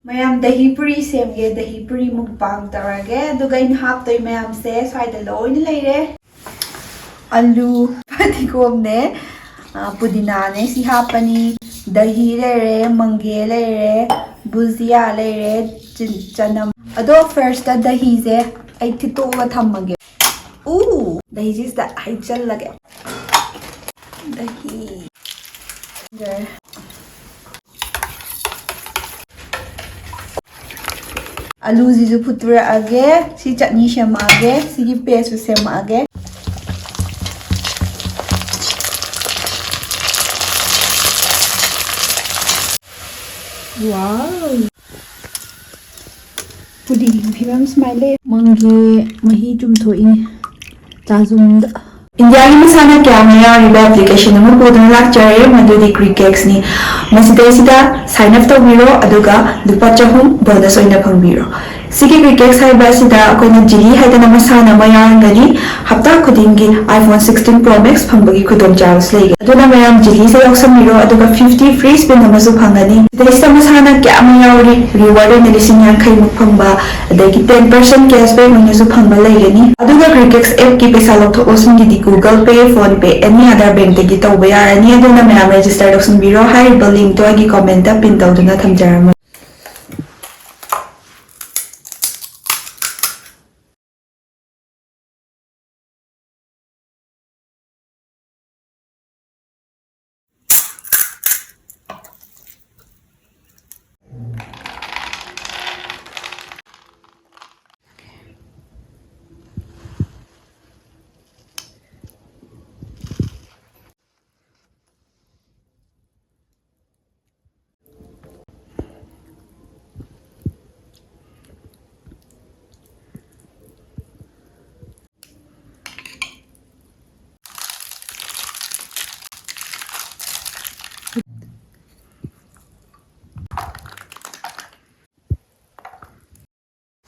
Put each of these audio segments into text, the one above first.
mayam dahi puri semge dahi puri mukbang tarage aduga in haptoi mayam se swaida loina leire alu patigom ne pudina ne si hapani dahi leire mange leire buzia leire chanam ado first ta dahi se ai thitoga thammage dahi is da ai challage dahi alu jisu putura age si chutney shema age si paste sema age wow puding phibam smile mangi mahi tum thoi chazum India ki masana kya maya riba application number podana lakchare madudi crickets ni masida sida sign up tawiro aduga lupa chahum bonus oina phangbiro sigi crickets haiba sida akoina jili haidana masana maya ngani hapta khudingi iPhone 16 Pro Max phangbagi khudom chaws lege aduna mayam jili se yaksamiro aduga 50 free spin amasu phangani sida masana kya maya ri reward na lising yankai muk phangba adagi 10% cashback oinasu phangba legeni aduga crickets app ki pesa lokthok osungidi Google Pay, Phone Pay, any other bank tagi tawba yarani aduna mayam register doksunbiro hariba link to agi comment ta pin tawduna thamjarama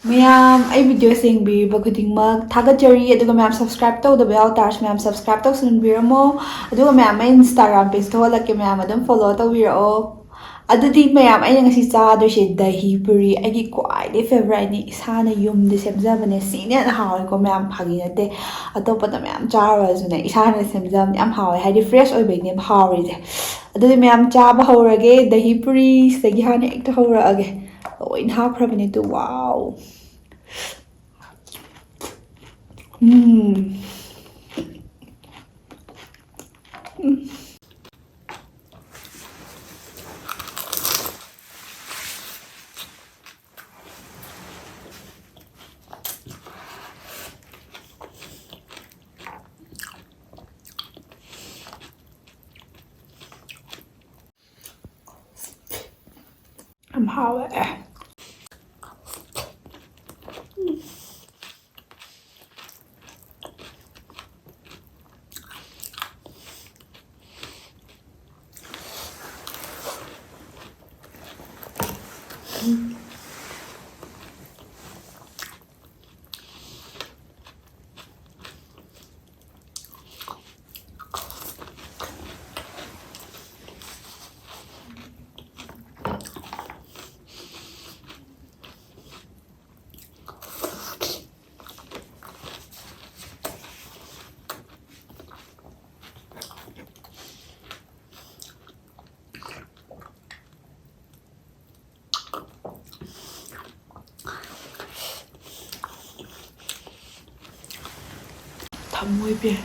mayam ai video sengbi khudingmak thagachari aduga mayam subscribe tawdaba yawtarse mayam subscribe tawsunbiramo aduga mayam Instagram page to holake mayam adum follow tawbirao adudi mayam ai ngasi chadoise dahi puri agi kwai favorite ni isana yumde semjabane sine hawe ko mayam phagi nate atopada mayam charwasune isana semjam yam hawe haidi fresh oibaine hawe je adudi mayam chaba hawrage dahi puri sagi hane ekta hawrage oin haphrabane to wow I'm hot. Está muy bien.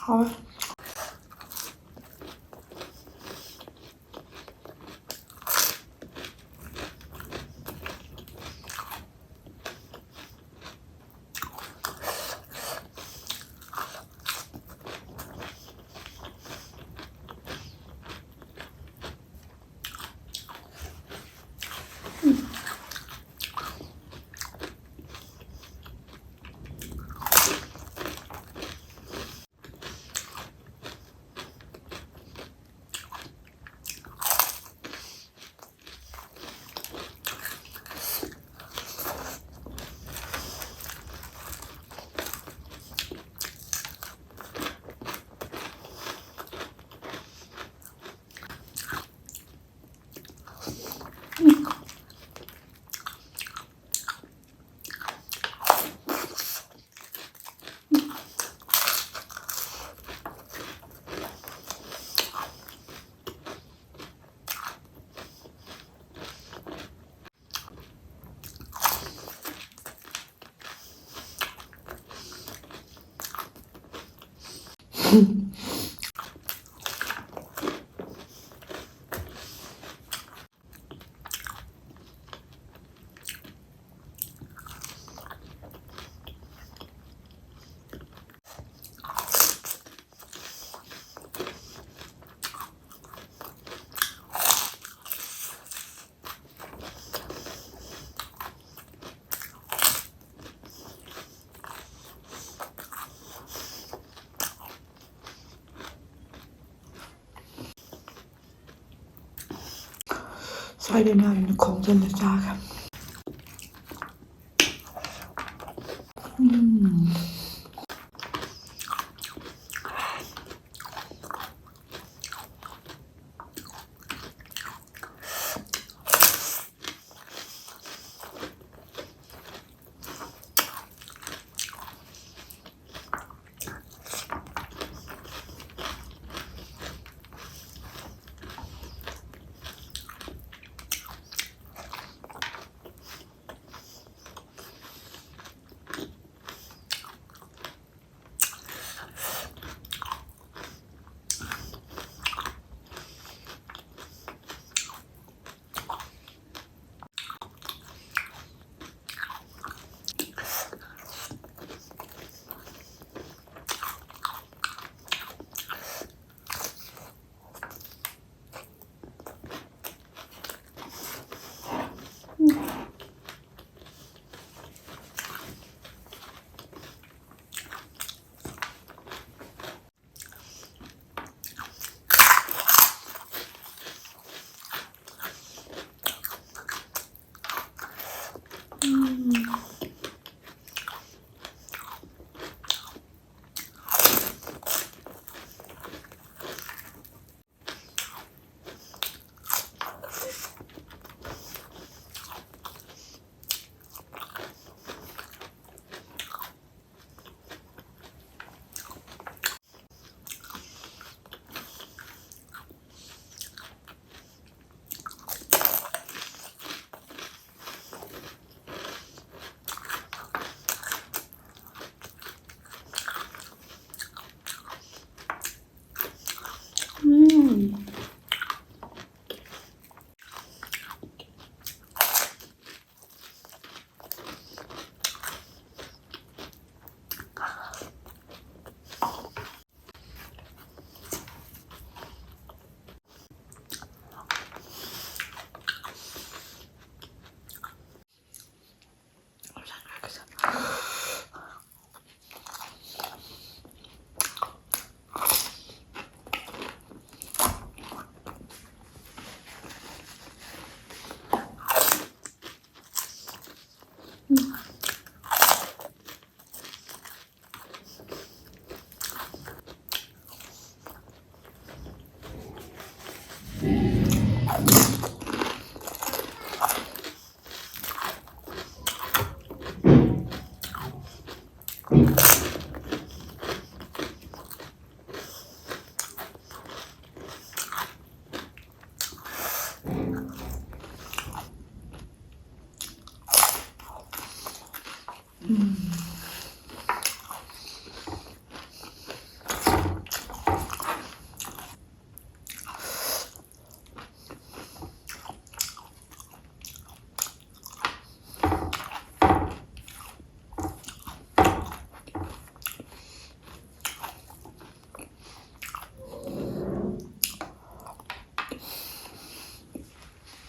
Thôi. Xoay bên nào nó không chân là xa cả.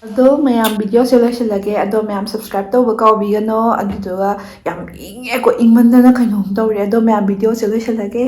ꯑꯗꯣ ꯃꯌꯥꯝ ꯚꯤꯗꯤꯑꯣꯁꯦ ꯂꯣꯏꯁꯤꯜꯂꯒꯦ ꯑꯗꯣ ꯃꯌꯥꯝ subscribe ꯇꯧꯕ ꯀꯥꯎꯕꯤꯒꯅꯣ ꯑꯗꯨꯗꯨꯒ ꯌꯥꯝ ꯏꯪꯉꯦꯀꯣ ꯏꯪꯃꯟꯗꯅ ꯀꯩꯅꯣꯝ ꯇꯧꯔꯦ ꯑꯗꯣ ꯃꯌꯥꯝ ꯚꯤꯗꯤꯑꯣꯁꯦ ꯂꯣꯏꯁꯤꯜꯂꯒꯦ